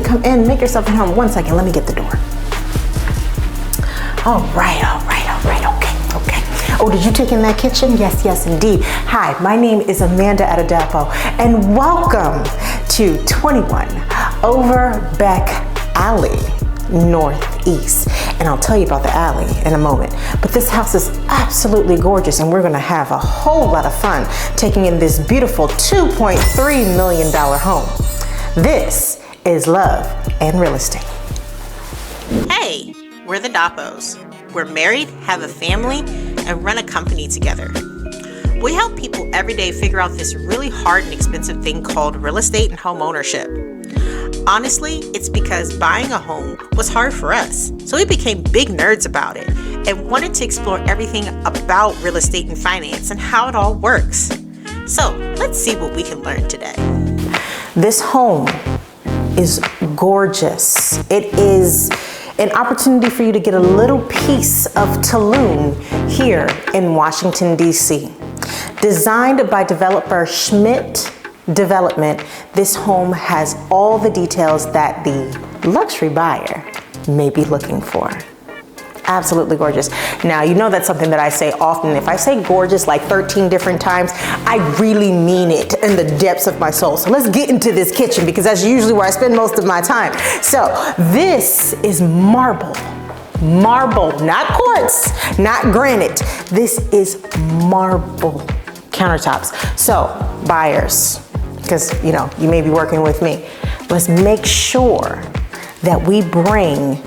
come in, make yourself at home. One second, let me get the door. All right, okay. Oh, did you take in that kitchen? Yes, indeed. Hi, my name is Amanda Adedapo, and welcome to 21 Overbeck Aly Northeast. And I'll tell you about the alley in a moment. But this house is absolutely gorgeous, and we're gonna have a whole lot of fun taking in this beautiful $2.3 million home. This is Love and Real Estate. Hey, we're the Dapos. We're married, have a family, and run a company together. We help people every day figure out this really hard and expensive thing called real estate and home ownership. Honestly, it's because buying a home was hard for us, so we became big nerds about it and wanted to explore everything about real estate and finance and how it all works. So let's see what we can learn today. This home is gorgeous. It is an opportunity for you to get a little piece of Tulum here in Washington, D.C. Designed by developer Schmidt Development, this home has all the details that the luxury buyer may be looking for. Absolutely gorgeous. Now, you know that's something that I say often. If I say gorgeous like 13 different times, I really mean it in the depths of my soul. So let's get into this kitchen, because that's usually where I spend most of my time. So this is marble. Marble, not quartz, not granite. This is marble countertops. So buyers, because you know, you may be working with me, let's make sure that we bring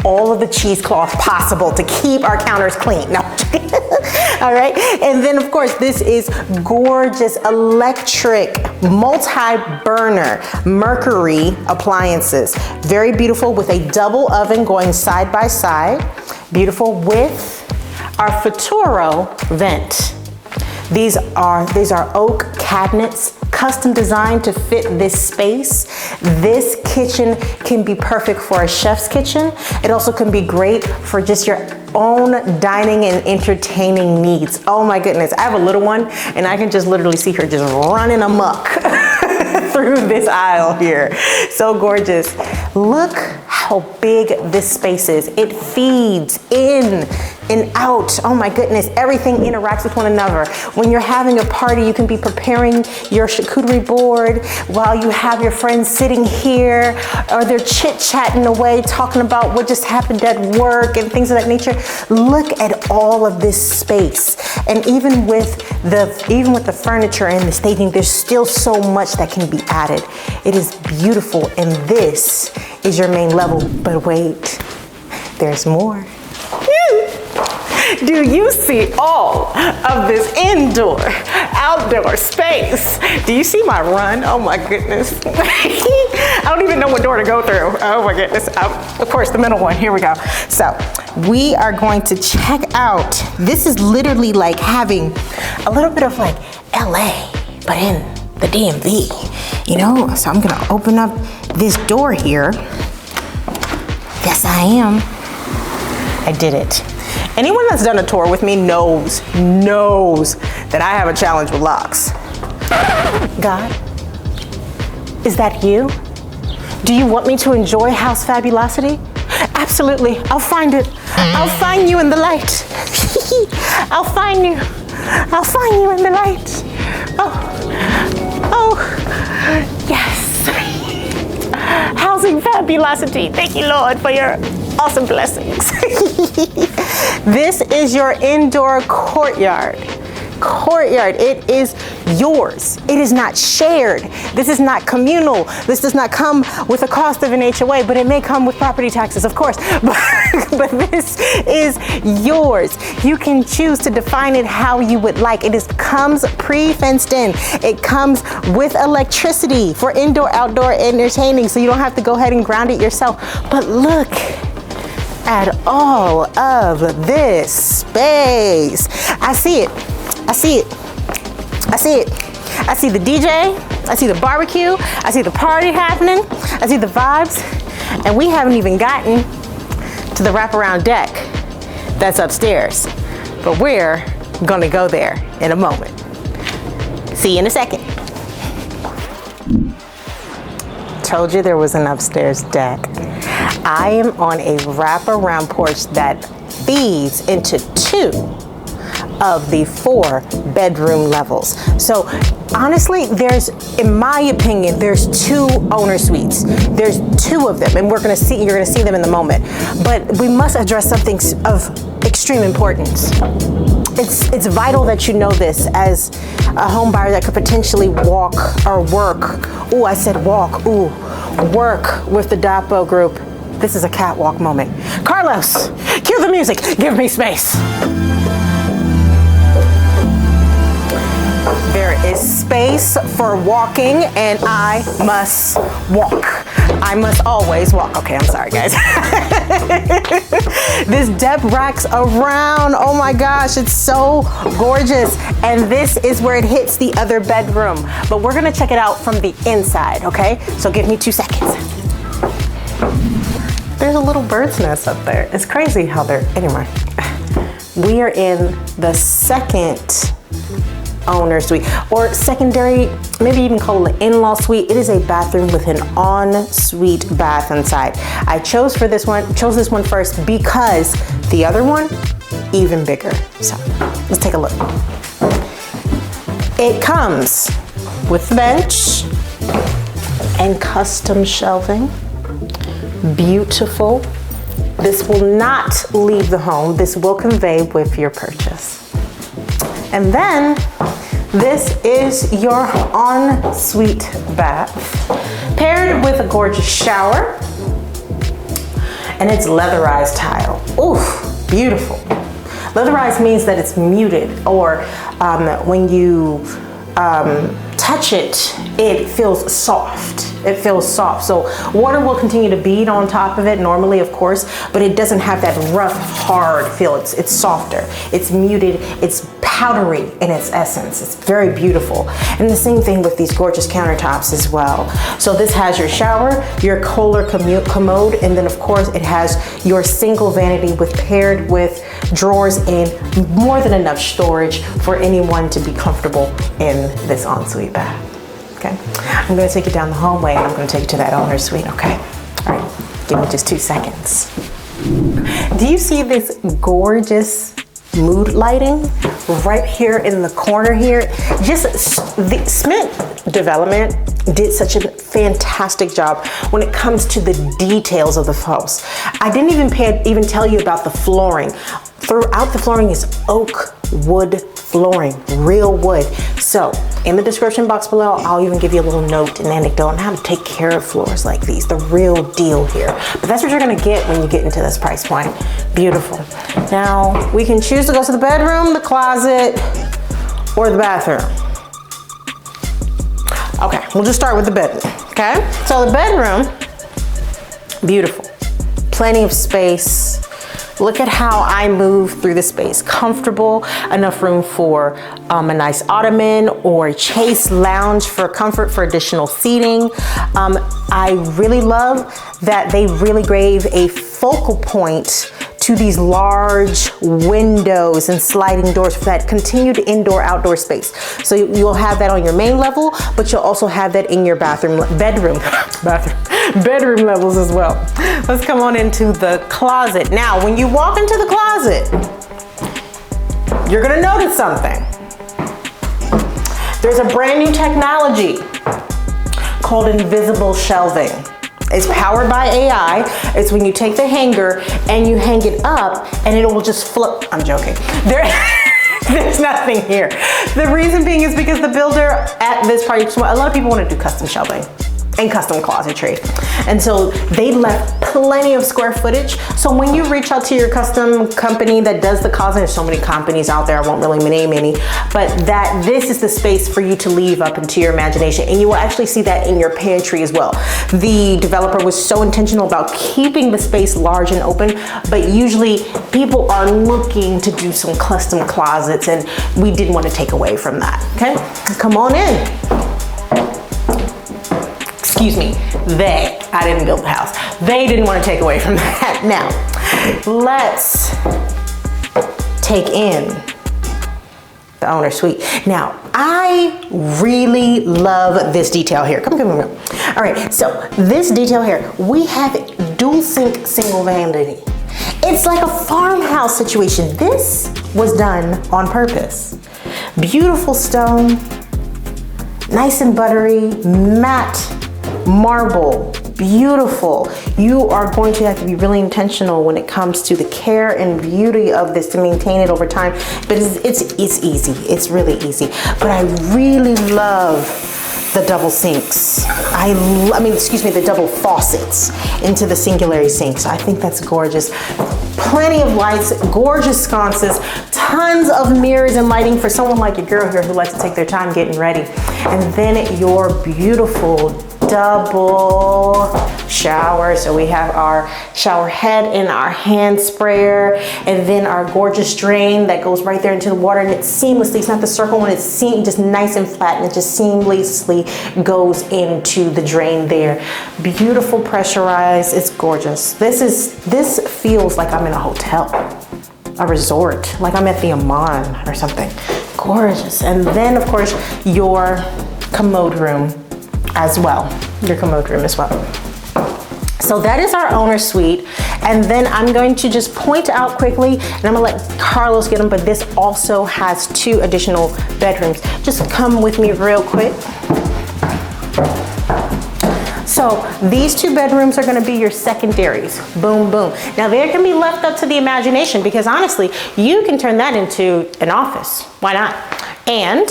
all of the cheesecloth possible to keep our counters clean. No. All right, and then of course this is gorgeous electric multi-burner Mercury appliances. Very beautiful, with a double oven going side by side. Beautiful with our Futuro vent. These are oak cabinets, custom designed to fit this space. This kitchen can be perfect for a chef's kitchen. It also can be great for just your own dining and entertaining needs. Oh my goodness, I have a little one and I can just literally see her just running amok through this aisle here. So gorgeous. Look how big this space is. It feeds in and out. Oh my goodness, everything interacts with one another. When you're having a party, you can be preparing your charcuterie board while you have your friends sitting here, or they're chit-chatting away, talking about what just happened at work and things of that nature. Look at all of this space. And even with the furniture and the staging, there's still so much that can be added. It is beautiful, and this is your main level. But wait, there's more. Do you see all of this indoor, outdoor space? Do you see my run? Oh my goodness. I don't even know what door to go through. Oh my goodness. Of course, the middle one. Here we go. So we are going to check out. This is literally like having a little bit of like LA, but in the DMV, you know? So I'm gonna open up this door here. Yes, I am. I did it. Anyone that's done a tour with me knows that I have a challenge with locks. God, is that you? Do you want me to enjoy house fabulosity? Absolutely, I'll find it. I'll find you in the light. I'll find you in the light. Oh, yes. Housing fabulosity. Thank you, Lord, for your awesome blessings. This is your indoor courtyard. It is yours. It is not shared. This is not communal. This does not come with the cost of an HOA, but it may come with property taxes, of course. But this is yours. You can choose to define it how you would like. Comes pre-fenced in. It comes with electricity for indoor, outdoor entertaining, so you don't have to go ahead and ground it yourself. But look at all of this space. I see it. I see the DJ, I see the barbecue, I see the party happening, I see the vibes, and we haven't even gotten to the wraparound deck that's upstairs. But we're gonna go there in a moment. See you in a second. told you there was an upstairs deck. I am on a wraparound porch that feeds into 2 of the 4 bedroom levels. So honestly, in my opinion, there's 2 owner suites. There's 2 of them, and you're gonna see them in the moment. But we must address something of extreme importance. It's vital that you know this as a home buyer that could potentially walk or work. Ooh, I said walk. Ooh, work with the Adedapo group. This is a catwalk moment. Carlos, cue the music. Give me space. There is space for walking, and I must walk. I must always walk. Okay, I'm sorry, guys. This depth racks around. Oh my gosh, it's so gorgeous. And this is where it hits the other bedroom. But we're gonna check it out from the inside, okay? So give me 2 seconds. There's a little bird's nest up there. It's crazy how anyway. We are in the second owner suite, or secondary, maybe even call it an in-law suite. It is a bathroom with an ensuite bath inside. I chose this one first because the other one, even bigger. So let's take a look. It comes with the bench and custom shelving. Beautiful. This will not leave the home. This will convey with your purchase. And then this is your ensuite bath, paired with a gorgeous shower, and it's leatherized tile. Oof, beautiful. Leatherized means that it's muted, or when you touch it, it feels soft. It feels soft. So water will continue to bead on top of it normally, of course, but it doesn't have that rough, hard feel. It's softer. It's muted. It's powdery in its essence. It's very beautiful. And the same thing with these gorgeous countertops as well. So this has your shower, your Kohler commode, and then of course it has your single vanity paired with drawers and more than enough storage for anyone to be comfortable in this ensuite bath. Okay, I'm gonna take you down the hallway and I'm gonna take you to that owner suite, okay? All right, give me just 2 seconds. Do you see this gorgeous mood lighting right here in the corner here? The Schmidt Development did such a fantastic job when it comes to the details of the house. I didn't even tell you about the flooring. Throughout the flooring is oak wood flooring, real wood. So in the description box below, I'll even give you a little note and anecdote on how to take care of floors like these, the real deal here. But that's what you're gonna get when you get into this price point. Beautiful. Now we can choose to go to the bedroom, the closet, or the bathroom. Okay, we'll just start with the bedroom, okay? So the bedroom, beautiful. Plenty of space. Look at how I move through the space. Comfortable, enough room for a nice ottoman or a chase lounge for comfort, for additional seating. I really love that they really gave a focal point to these large windows and sliding doors for that continued indoor-outdoor space. So you'll have that on your main level, but you'll also have that in your bedroom levels as well. Let's come on into the closet. Now, when you walk into the closet, you're gonna notice something. There's a brand new technology called invisible shelving. It's powered by AI. It's when you take the hanger and you hang it up and it will just flip. I'm joking. There's nothing here. The reason being is because the builder at this part, a lot of people want to do custom shelving and custom closetry. And so they left plenty of square footage. So when you reach out to your custom company that does the closet, there's so many companies out there, I won't really name any, but this is the space for you to leave up into your imagination. And you will actually see that in your pantry as well. The developer was so intentional about keeping the space large and open, but usually people are looking to do some custom closets and we didn't want to take away from that, okay? Come on in. Excuse me, I didn't build the house. They didn't want to take away from that. Now, let's take in the owner suite. Now, I really love this detail here. Come. All right, so this detail here, we have dual sink, single vanity. It's like a farmhouse situation. This was done on purpose. Beautiful stone, nice and buttery, matte marble, beautiful. You are going to have to be really intentional when it comes to the care and beauty of this to maintain it over time. But it's easy, it's really easy. But I really love the double sinks. The double faucets into the singularity sinks. I think that's gorgeous. Plenty of lights, gorgeous sconces, tons of mirrors and lighting for someone like your girl here who likes to take their time getting ready. And then your beautiful double shower. So we have our shower head and our hand sprayer, and then our gorgeous drain that goes right there into the water, and it seamlessly, it's not the circle one, it's just nice and flat, and it just seamlessly goes into the drain there. Beautiful pressurized, it's gorgeous. This feels like I'm in a hotel, a resort, like I'm at the Amman or something. Gorgeous. And then of course your commode room as well. So that is our owner suite. And then I'm going to just point out quickly, and I'm gonna let Carlos get them, but this also has 2 additional bedrooms. Just come with me real quick. So these 2 bedrooms are gonna be your secondaries. Boom, boom. Now they can be left up to the imagination, because honestly, you can turn that into an office. Why not? And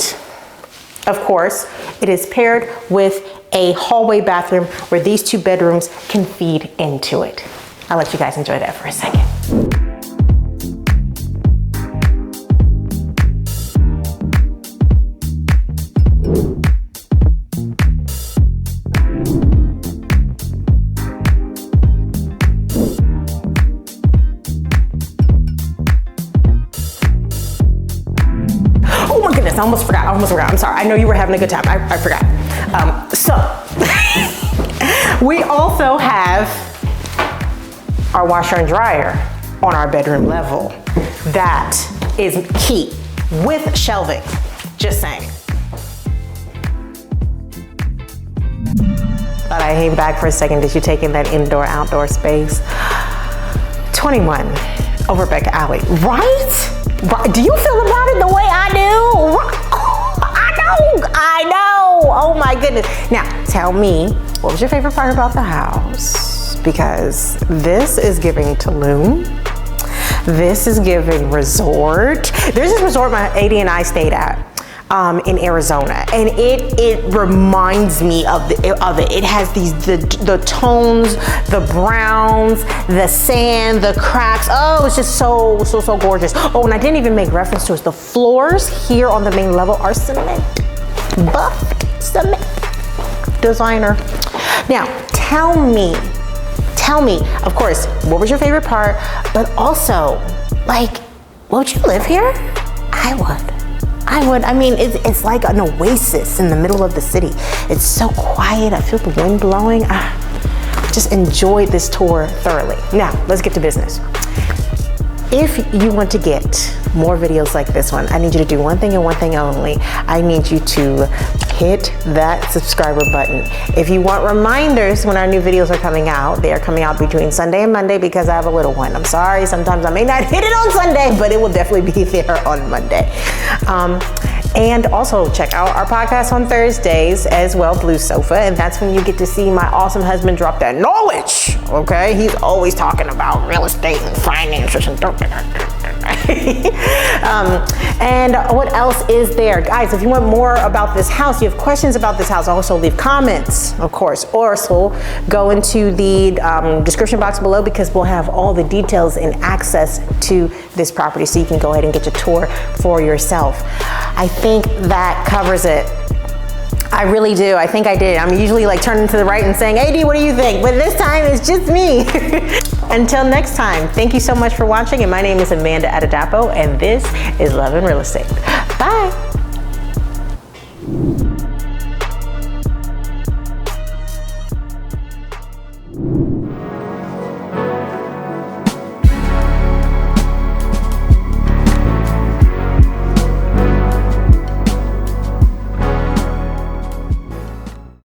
of course, it is paired with a hallway bathroom where these 2 bedrooms can feed into it. I'll let you guys enjoy that for a second. Oh my goodness, I almost forgot. I'm sorry. I know you were having a good time. I forgot. So we also have our washer and dryer on our bedroom level. That is key with shelving, just saying. Thought I came back for a second. Did you take in that indoor outdoor space? 21 Overbeck Aly, right? Do you feel about it the way I do? I know. Oh my goodness. Now, tell me, what was your favorite part about the house? Because this is giving Tulum. This is giving resort. There's this resort my AD and I stayed at in Arizona, and it reminds me of it. It has the tones, the browns, the sand, the cracks. Oh, it's just so gorgeous. Oh, and I didn't even make reference to it. The floors here on the main level are cement. Buff cement. Designer. Now, tell me, of course, what was your favorite part? But also, like, would you live here? I would. I mean, it's like an oasis in the middle of the city. It's so quiet. I feel the wind blowing. Just enjoyed this tour thoroughly. Now, let's get to business. If you want to get more videos like this one, I need you to do one thing and one thing only. I need you to hit that subscriber button. If you want reminders when our new videos are coming out, they are coming out between Sunday and Monday because I have a little one. I'm sorry, sometimes I may not hit it on Sunday, but it will definitely be there on Monday. And also check out our podcast on Thursdays as well, Blue Sofa, and that's when you get to see my awesome husband drop that knowledge, okay? He's always talking about real estate and finances and and what else is there? Guys, if you want more about this house, you have questions about this house, also leave comments, of course, or also go into the description box below because we'll have all the details and access to this property so you can go ahead and get your tour for yourself. I think that covers it. I really do. I think I did. I'm usually like turning to the right and saying, AD, what do you think? But this time it's just me. Until next time, thank you so much for watching. And my name is Amanda Adedapo, and this is Love and Real Estate. Bye.